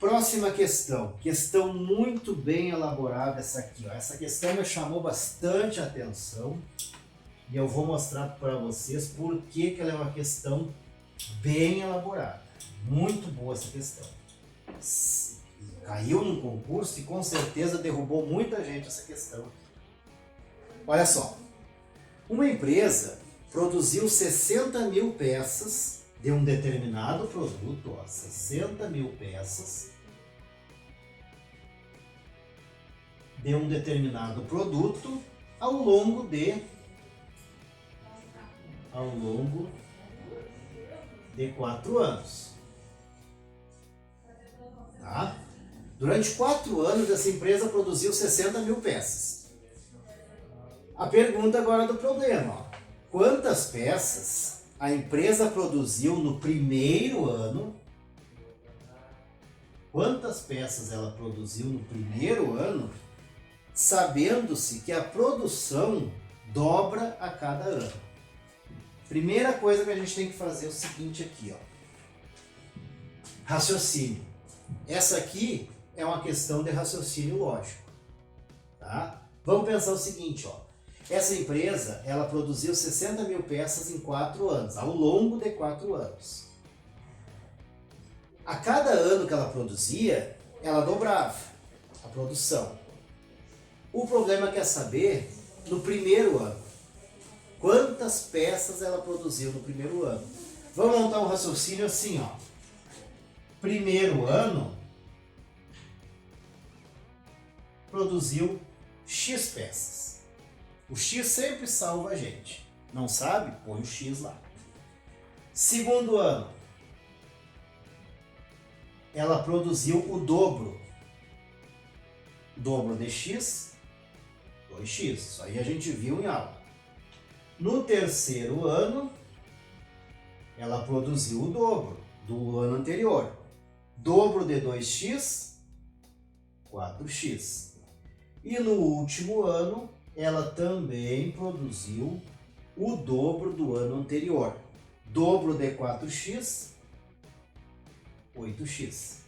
Próxima questão. Questão muito bem elaborada essa aqui. Ó. Essa questão me chamou bastante atenção e eu vou mostrar para vocês por que ela é uma questão bem elaborada. Muito boa essa questão. Caiu num concurso e com certeza derrubou muita gente essa questão. Olha só. Uma empresa produziu 60 mil peças de um determinado produto, ó, 60 mil peças de um determinado produto ao longo de 4 anos. Tá? Durante 4 anos essa empresa produziu 60 mil peças. A pergunta agora do problema, ó. Quantas peças a empresa produziu no primeiro ano? Quantas peças ela produziu no primeiro ano, sabendo-se que a produção dobra a cada ano? Primeira coisa que a gente tem que fazer é o seguinte aqui, ó. Raciocínio. Essa aqui é uma questão de raciocínio lógico, tá? Vamos pensar o seguinte, ó. Essa empresa, ela produziu 60 mil peças em 4 anos, ao longo de 4 anos. A cada ano que ela produzia, ela dobrava a produção. O problema é saber, no primeiro ano, quantas peças ela produziu no primeiro ano. Vamos montar um raciocínio assim, ó. Primeiro ano, produziu X peças. O X sempre salva a gente. Não sabe? Põe o X lá. Segundo ano, ela produziu o dobro. Dobro de X, 2X. Isso aí a gente viu em aula. No terceiro ano, ela produziu o dobro do ano anterior. Dobro de 2X, 4X. E no último ano, ela também produziu o dobro do ano anterior. Dobro de 4x, 8x.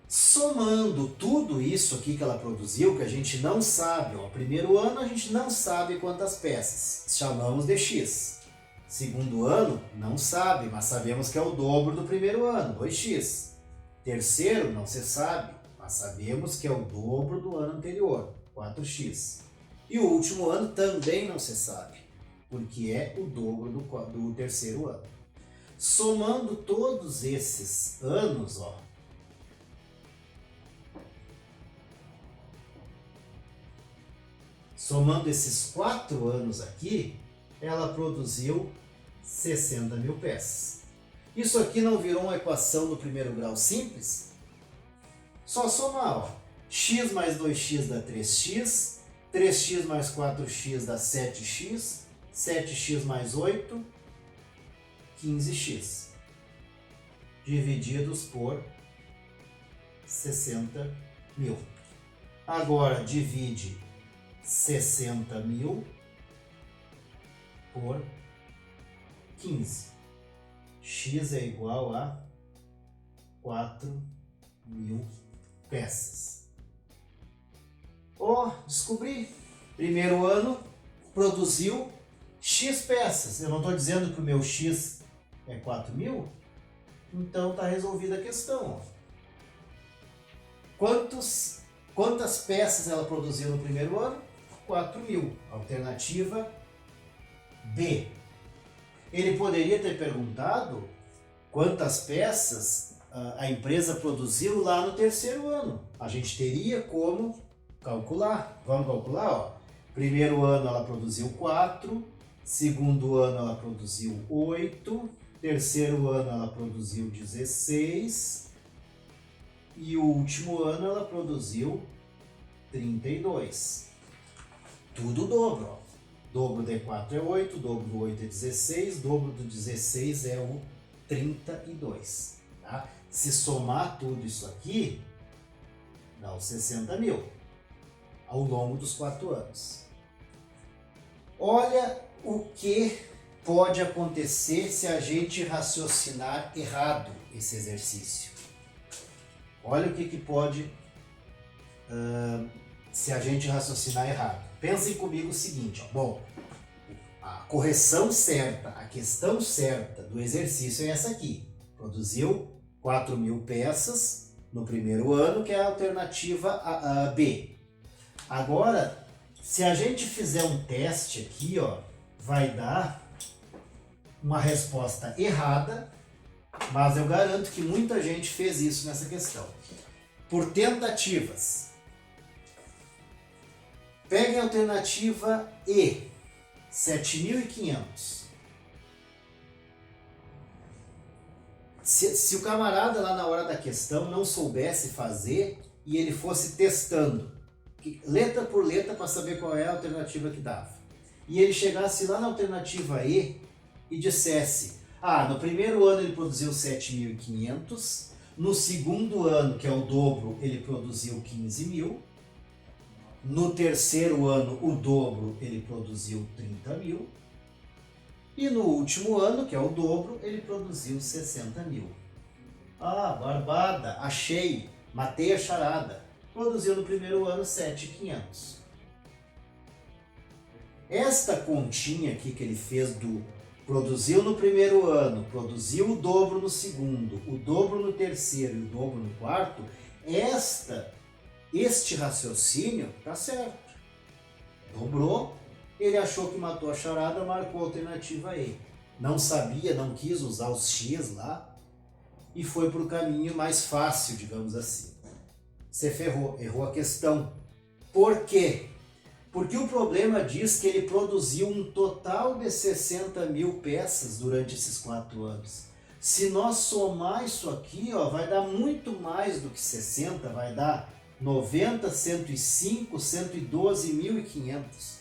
Somando tudo isso aqui que ela produziu, que a gente não sabe, ó, primeiro ano a gente não sabe quantas peças, chamamos de x. Segundo ano, não sabe, mas sabemos que é o dobro do primeiro ano, 2x. Terceiro, não se sabe, mas sabemos que é o dobro do ano anterior, 4x. E o último ano também não se sabe, porque é o dobro do terceiro ano. Somando todos esses anos, ó, somando esses 4 anos aqui, ela produziu 60 mil peças. Isso aqui não virou uma equação do primeiro grau simples? Só somar, ó. X mais 2x dá 3x, 3x mais 4x dá 7x, 7x mais 8, 15x. Divididos por 60 mil. Agora divide 60 mil por 15. X é igual a 4 mil peças. Ó, descobri. Primeiro ano produziu X peças. Eu não estou dizendo que o meu X é 4 mil? Então está resolvida a questão. Ó. Quantas peças ela produziu no primeiro ano? 4 mil. Alternativa B. Ele poderia ter perguntado quantas peças a empresa produziu lá no terceiro ano. A gente teria como calcular. Vamos calcular? Ó. Primeiro ano ela produziu 4, segundo ano ela produziu 8, terceiro ano ela produziu 16 e o último ano ela produziu 32. Tudo dobro, ó. Dobro de 4 é 8, dobro do 8 é 16, dobro do 16 é o 32. Tá? Se somar tudo isso aqui, dá os 60 mil ao longo dos 4 anos. Olha o que pode acontecer se a gente raciocinar errado esse exercício. Olha o que pode se a gente raciocinar errado. Pensem comigo o seguinte, ó. Bom, a correção certa, a questão certa do exercício é essa aqui. Produziu 4.000 peças no primeiro ano, que é a alternativa B. Agora, se a gente fizer um teste aqui, ó, vai dar uma resposta errada, mas eu garanto que muita gente fez isso nessa questão. Por tentativas. Pegue a alternativa E, 7.500. Se o camarada lá na hora da questão não soubesse fazer e ele fosse testando, letra por letra para saber qual é a alternativa que dava, e ele chegasse lá na alternativa E e dissesse, no primeiro ano ele produziu 7.500, no segundo ano, que é o dobro, ele produziu 15.000, no terceiro ano, o dobro, ele produziu 30.000, e no último ano, que é o dobro, ele produziu 60.000. Barbada, achei, matei a charada. Produziu no primeiro ano 7.500. Esta continha aqui que ele fez do produziu no primeiro ano, produziu o dobro no segundo, o dobro no terceiro e o dobro no quarto, este raciocínio está certo. Dobrou, ele achou que matou a charada, marcou a alternativa E. Não sabia, não quis usar os X lá e foi para o caminho mais fácil, digamos assim. Você ferrou, errou a questão. Por quê? Porque o problema diz que ele produziu um total de 60.000 peças durante esses 4 anos. Se nós somar isso aqui, ó, vai dar muito mais do que 60, vai dar 90, 105, 112.500.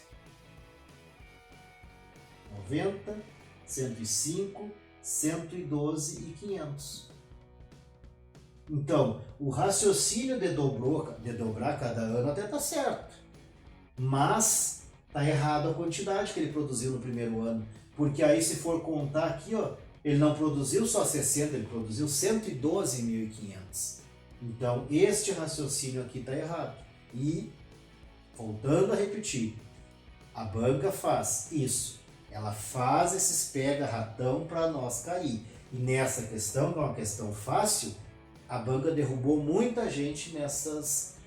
90, 105, 112.500. Então, o raciocínio de dobrar cada ano até está certo, mas está errado a quantidade que ele produziu no primeiro ano, porque aí se for contar aqui, ó, ele não produziu só 60, ele produziu 112.500. Então, este raciocínio aqui está errado. E, voltando a repetir, a banca faz isso. Ela faz esses pega-ratão para nós cair. E nessa questão, que é uma questão fácil, a banca derrubou muita gente nessas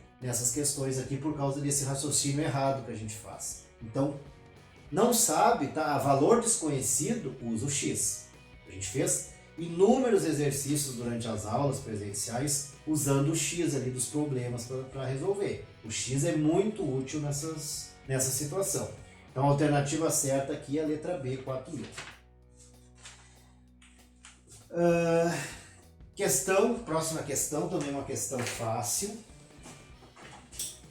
questões aqui por causa desse raciocínio errado que a gente faz. Então, não sabe, tá? A valor desconhecido, usa o X. A gente fez inúmeros exercícios durante as aulas presenciais usando o X ali dos problemas para resolver. O X é muito útil nessa situação. Então a alternativa certa aqui é a letra B, 4.000. Próxima questão, também uma questão fácil.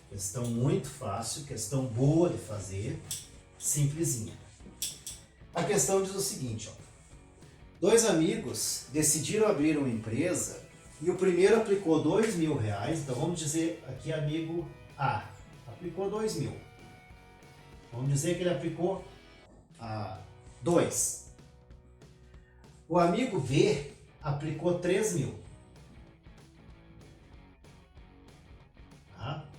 Questão muito fácil, questão boa de fazer, simplesinha. A questão diz o seguinte, ó. 2 amigos decidiram abrir uma empresa e o primeiro aplicou R$2.000, então vamos dizer aqui amigo A, aplicou 2.000. Vamos dizer que ele aplicou 2. O amigo B aplicou 3.000.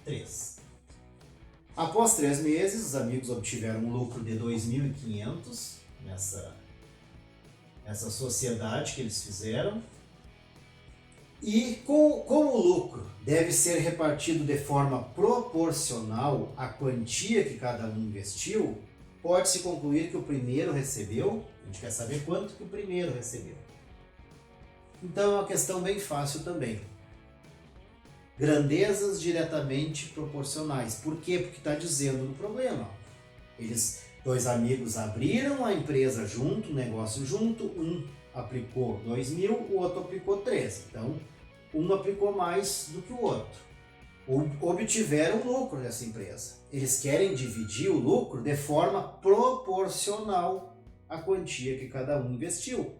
3. Após 3 meses, os amigos obtiveram um lucro de 2.500 nessa sociedade que eles fizeram. E como o lucro deve ser repartido de forma proporcional à quantia que cada um investiu, pode-se concluir que o primeiro recebeu, a gente quer saber quanto que o primeiro recebeu. Então é uma questão bem fácil também. Grandezas diretamente proporcionais. Por quê? Porque está dizendo no problema. 2 amigos abriram a empresa junto, o negócio junto, um aplicou 2.000, o outro aplicou 3. Então, um aplicou mais do que o outro. Obtiveram lucro nessa empresa. Eles querem dividir o lucro de forma proporcional à quantia que cada um investiu.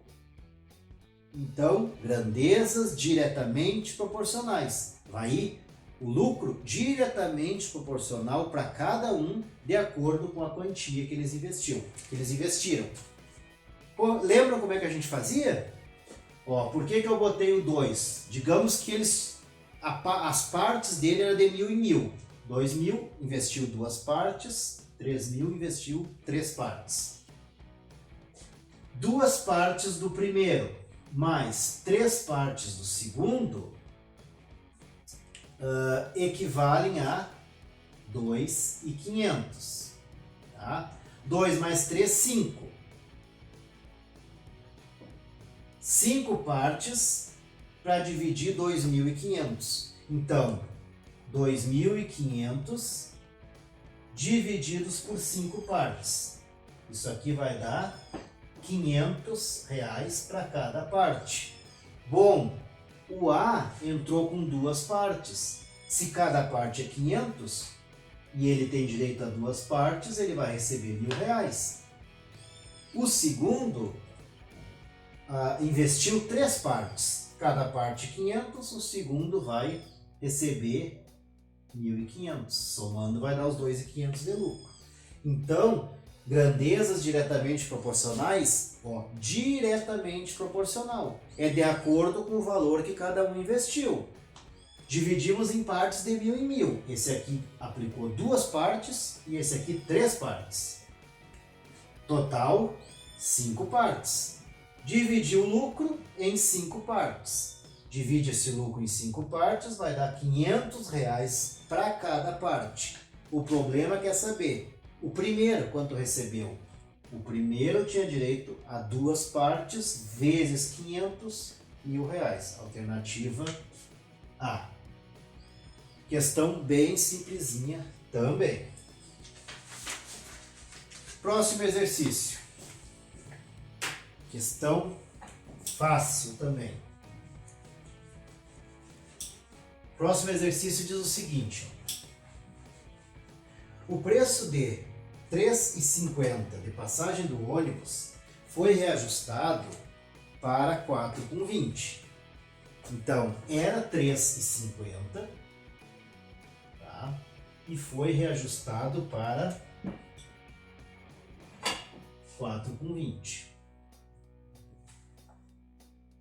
Então, grandezas diretamente proporcionais. Vai o lucro diretamente proporcional para cada um de acordo com a quantia que eles investiram. Lembram como é que a gente fazia? Por que eu botei o 2? Digamos que eles as partes dele eram de 1.000 e 1.000. 2.000, investiu 2 partes, 3.000, investiu 3 partes. 2 partes do primeiro, mais 3 partes do segundo, equivalem a 2.500. Tá? 2 mais 3, 5. 5 partes para dividir 2.500. Então, 2.500 divididos por 5 partes. Isso aqui vai dar R$500 para cada parte. Bom, o A entrou com 2 partes. Se cada parte é 500 e ele tem direito a 2 partes, ele vai receber R$1.000. O segundo investiu 3 partes. Cada parte 500, o segundo vai receber 1.500. Somando vai dar os 2.500 de lucro. Então, grandezas diretamente proporcionais, diretamente proporcional. É de acordo com o valor que cada um investiu. Dividimos em partes de 1.000 e 1.000. Esse aqui aplicou 2 partes e esse aqui 3 partes. Total, 5 partes. Dividiu o lucro em 5 partes. Divide esse lucro em 5 partes, vai dar R$500 para cada parte. O problema quer saber, o primeiro quanto recebeu? O primeiro tinha direito a 2 partes vezes 500, R$1.000. Alternativa A. Questão bem simplesinha também. Próximo exercício. Questão fácil também. Próximo exercício diz o seguinte. O preço de R$ 3,50 de passagem do ônibus foi reajustado para R$ 4,20. Então, era R$ 3,50, tá? E foi reajustado para R$ 4,20.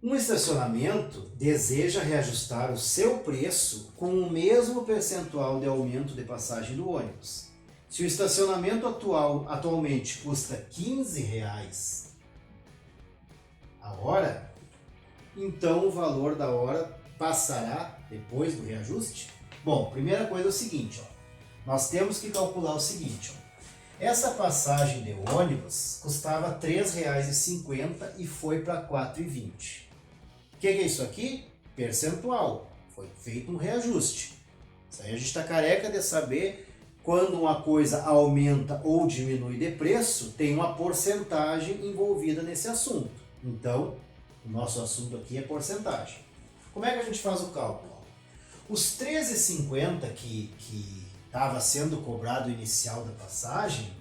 Um estacionamento deseja reajustar o seu preço com o mesmo percentual de aumento de passagem do ônibus. Se o estacionamento atualmente custa R$ 15 a hora, então o valor da hora passará depois do reajuste? Bom, primeira coisa é o seguinte, nós temos que calcular o seguinte, essa passagem de ônibus custava R$ 3,50 e foi para R$ 4,20. O que é isso aqui? Percentual. Foi feito um reajuste. Isso aí a gente está careca de saber quando uma coisa aumenta ou diminui de preço, tem uma porcentagem envolvida nesse assunto. Então, o nosso assunto aqui é porcentagem. Como é que a gente faz o cálculo? Os R$ 13,50 que estava sendo cobrado inicial da passagem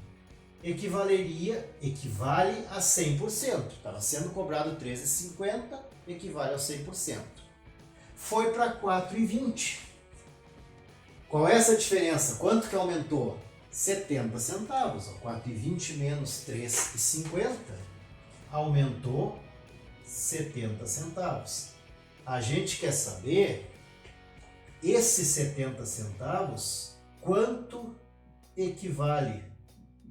equivale a 100%. Estava sendo cobrado R$ 13,50, equivale a 100%. Foi para R$ 4,20. Qual é essa diferença? Quanto que aumentou? 70 centavos. 4,20 menos 3,50 aumentou 70 centavos. A gente quer saber esses 70 centavos, quanto equivale?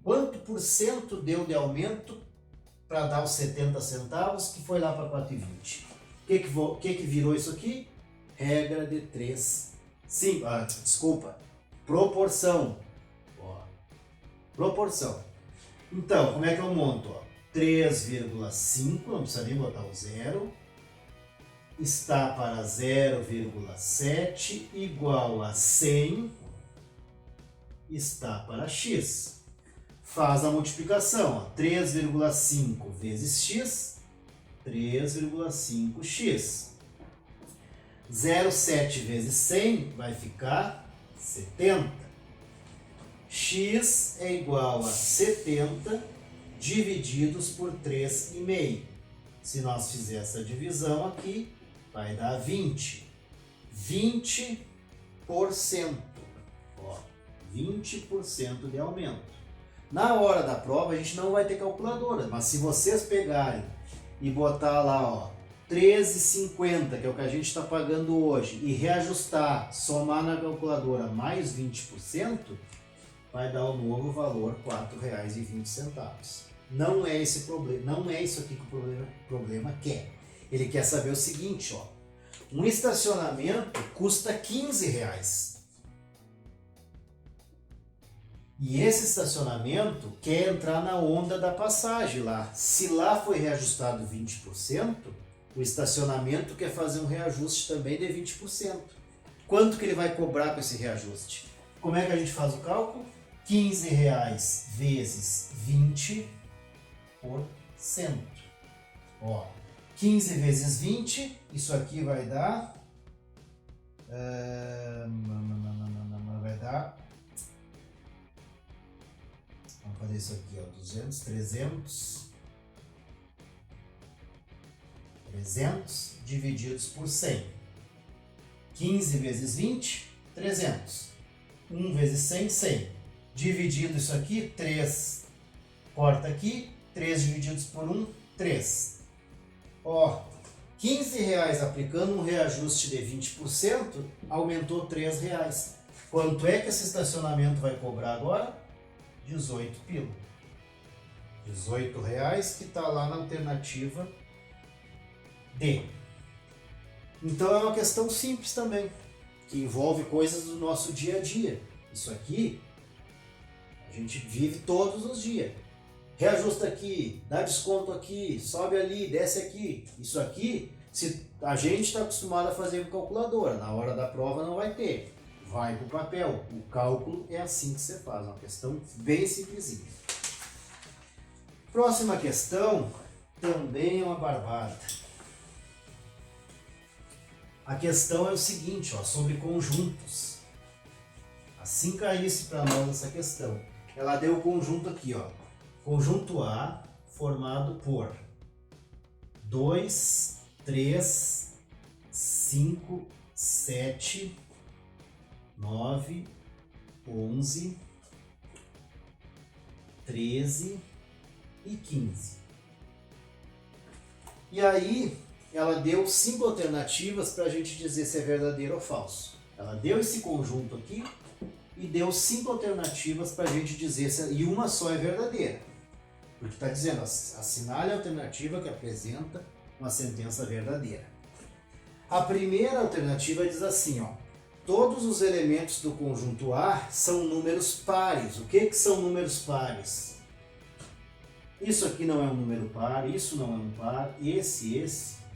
Quanto por cento deu de aumento para dar os 70 centavos que foi lá para 4,20? O que virou isso aqui? Regra de 3. Proporção. Proporção. Então, como é que eu monto? 3,5, não precisa nem botar o zero, está para 0,7 igual a 100, está para x. Faz a multiplicação, 3,5 vezes x, 3,5x. 0,7 vezes 100 vai ficar 70. X é igual a 70 divididos por 3,5. Se nós fizermos essa divisão aqui, vai dar 20. 20%. 20% de aumento. Na hora da prova a gente não vai ter calculadora, mas se vocês pegarem e botar lá, 13,50, que é o que a gente está pagando hoje, e reajustar, somar na calculadora mais 20%, vai dar o novo valor R$ 4,20. Não é esse problema, não é isso aqui que o problema quer. Ele quer saber o seguinte, ó. Um estacionamento custa R$ 15. E esse estacionamento quer entrar na onda da passagem lá. Se lá foi reajustado 20%, o estacionamento quer fazer um reajuste também de 20%. Quanto que ele vai cobrar com esse reajuste? Como é que a gente faz o cálculo? R$ 15 vezes 20%. Ó, 15 vezes 20, isso aqui vai dar... vai dar... Vamos fazer isso aqui, ó, 200, 300... 300 divididos por 100. 15 vezes 20, 300. 1 vezes 100, 100. Dividido isso aqui, 3. Corta aqui, 3 divididos por 1, 3. Ó, R$15 aplicando um reajuste de 20%, aumentou R$3. Quanto é que esse estacionamento vai cobrar agora? 18 pila. R$18 que está lá na alternativa D. Então é uma questão simples também, que envolve coisas do nosso dia a dia. Isso aqui a gente vive todos os dias. Reajusta aqui, dá desconto aqui, sobe ali, desce aqui. Isso aqui, se a gente está acostumado a fazer com calculadora, na hora da prova não vai ter. Vai para o papel. O cálculo é assim que você faz, uma questão bem simplesinha. Próxima questão, também é uma barbada. A questão é o seguinte, ó, sobre conjuntos. Assim caísse para nós essa questão. Ela deu o conjunto aqui, ó. Conjunto A formado por 2, 3, 5, 7, 9, 11, 13 e 15. E aí, ela deu 5 alternativas para a gente dizer se é verdadeiro ou falso. Ela deu esse conjunto aqui e deu 5 alternativas para a gente dizer se, e uma só é verdadeira. Porque está dizendo, assinale a alternativa que apresenta uma sentença verdadeira. A primeira alternativa diz assim, ó, todos os elementos do conjunto A são números pares. O que são números pares? Isso aqui não é um número par, isso não é um par, esse,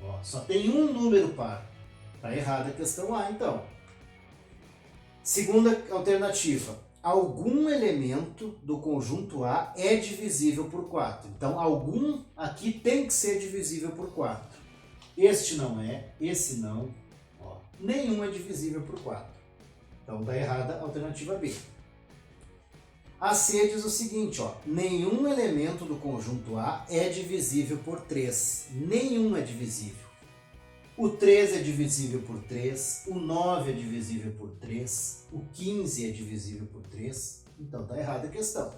ó, só tem um número par. Está errada a questão A, então. Segunda alternativa, algum elemento do conjunto A é divisível por 4. Então, algum aqui tem que ser divisível por 4. Este não é, esse não, ó, nenhum é divisível por 4. Então, está errada a alternativa B. A C diz o seguinte, ó, nenhum elemento do conjunto A é divisível por 3. Nenhum é divisível. O 3 é divisível por 3, o 9 é divisível por 3, o 15 é divisível por 3. Então está errada a questão.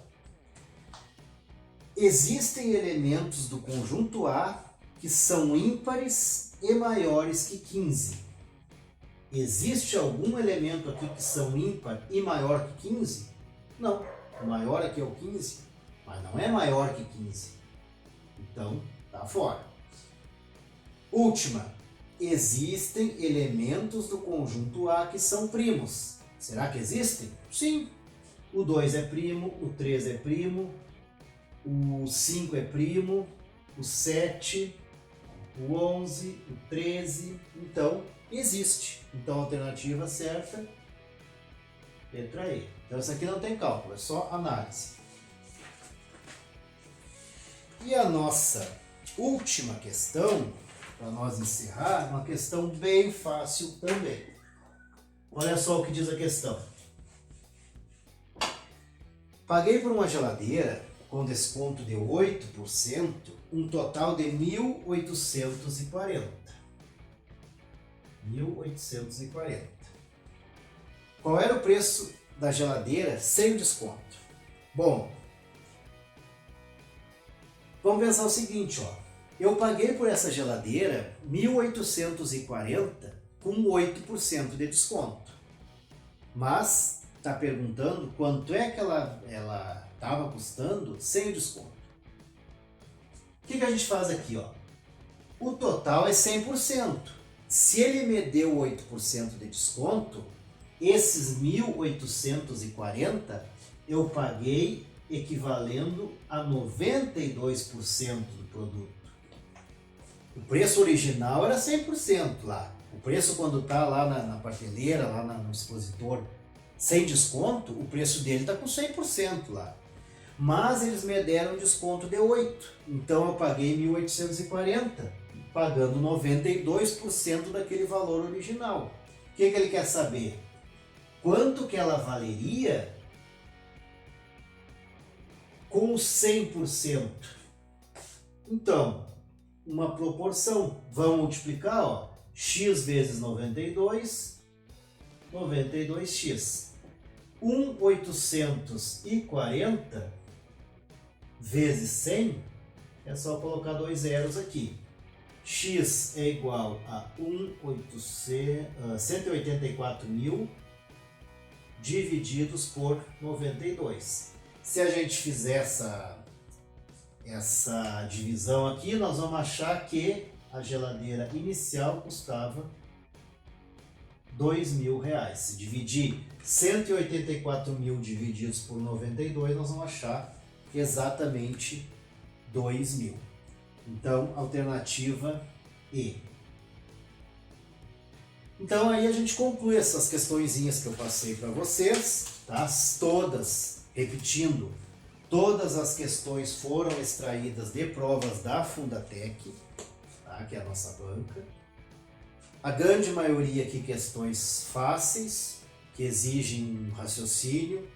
Existem elementos do conjunto A que são ímpares e maiores que 15. Existe algum elemento aqui que são ímpar e maior que 15? Não. O maior aqui é o 15, mas não é maior que 15. Então, está fora. Última. Existem elementos do conjunto A que são primos. Será que existem? Sim. O 2 é primo, o 3 é primo, o 5 é primo, o 7, o 11, o 13. Então, existe. Então, a alternativa certa, letra E. Então, essa aqui não tem cálculo, é só análise. E a nossa última questão, para nós encerrar, uma questão bem fácil também. Olha só o que diz a questão. Paguei por uma geladeira com desconto de 8%, um total de 1.840. 1.840. Qual era o preço da geladeira sem desconto? Bom, vamos pensar o seguinte, ó. Eu paguei por essa geladeira R$ 1.840 com 8% de desconto. Mas está perguntando quanto é que ela estava custando sem o desconto. O que a gente faz aqui? Ó? O total é 100%. Se ele me deu 8% de desconto, esses 1.840 eu paguei equivalendo a 92% do produto. O preço original era 100% lá. O preço quando está lá na prateleira, lá no expositor, sem desconto, o preço dele está com 100% lá. Mas eles me deram um desconto de 8%. Então eu paguei 1.840, pagando 92% daquele valor original. O que ele quer saber? Quanto que ela valeria com 100%? Então, uma proporção. Vamos multiplicar, ó, x vezes 92, 92x. 1.840 vezes 100, é só colocar 2 zeros aqui. X é igual a 184.000 divididos por 92. Se a gente fizer essa divisão aqui, nós vamos achar que a geladeira inicial custava R$2.000. Se dividir 184.000 divididos por 92, nós vamos achar exatamente 2.000. Então, alternativa E. Então aí a gente conclui essas questõezinhas que eu passei para vocês, tá? Todas, repetindo, todas as questões foram extraídas de provas da Fundatec, tá? Que é a nossa banca. A grande maioria aqui questões fáceis, que exigem um raciocínio,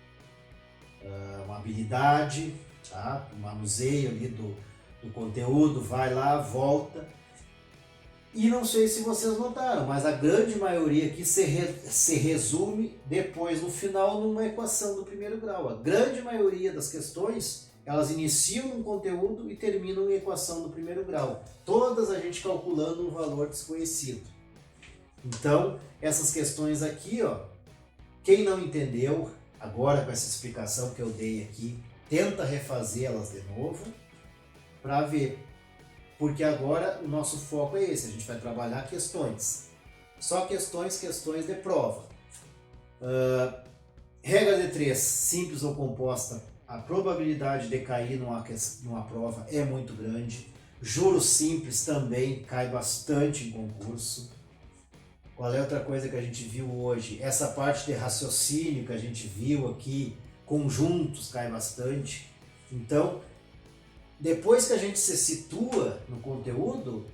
uma habilidade, tá? Um manuseio ali do conteúdo, vai lá, volta. E não sei se vocês notaram, mas a grande maioria aqui se resume depois, no final, numa equação do primeiro grau. A grande maioria das questões, elas iniciam num conteúdo e terminam em equação do primeiro grau. Todas a gente calculando um valor desconhecido. Então, essas questões aqui, ó, quem não entendeu, agora com essa explicação que eu dei aqui, tenta refazê-las de novo para ver. Porque agora o nosso foco é esse, a gente vai trabalhar questões. Só questões de prova. Regra de 3, simples ou composta, a probabilidade de cair numa prova é muito grande. Juros simples também cai bastante em concurso. Qual é outra coisa que a gente viu hoje? Essa parte de raciocínio que a gente viu aqui, conjuntos cai bastante. Então, depois que a gente se situa no conteúdo,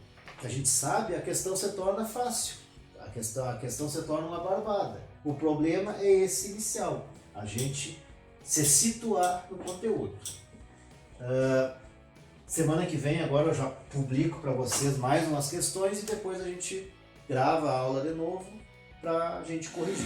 a gente sabe, a questão se torna fácil. A questão se torna uma barbada. O problema é esse inicial, a gente se situar no conteúdo. Semana que vem agora eu já publico para vocês mais umas questões e depois a gente grava a aula de novo para a gente corrigir.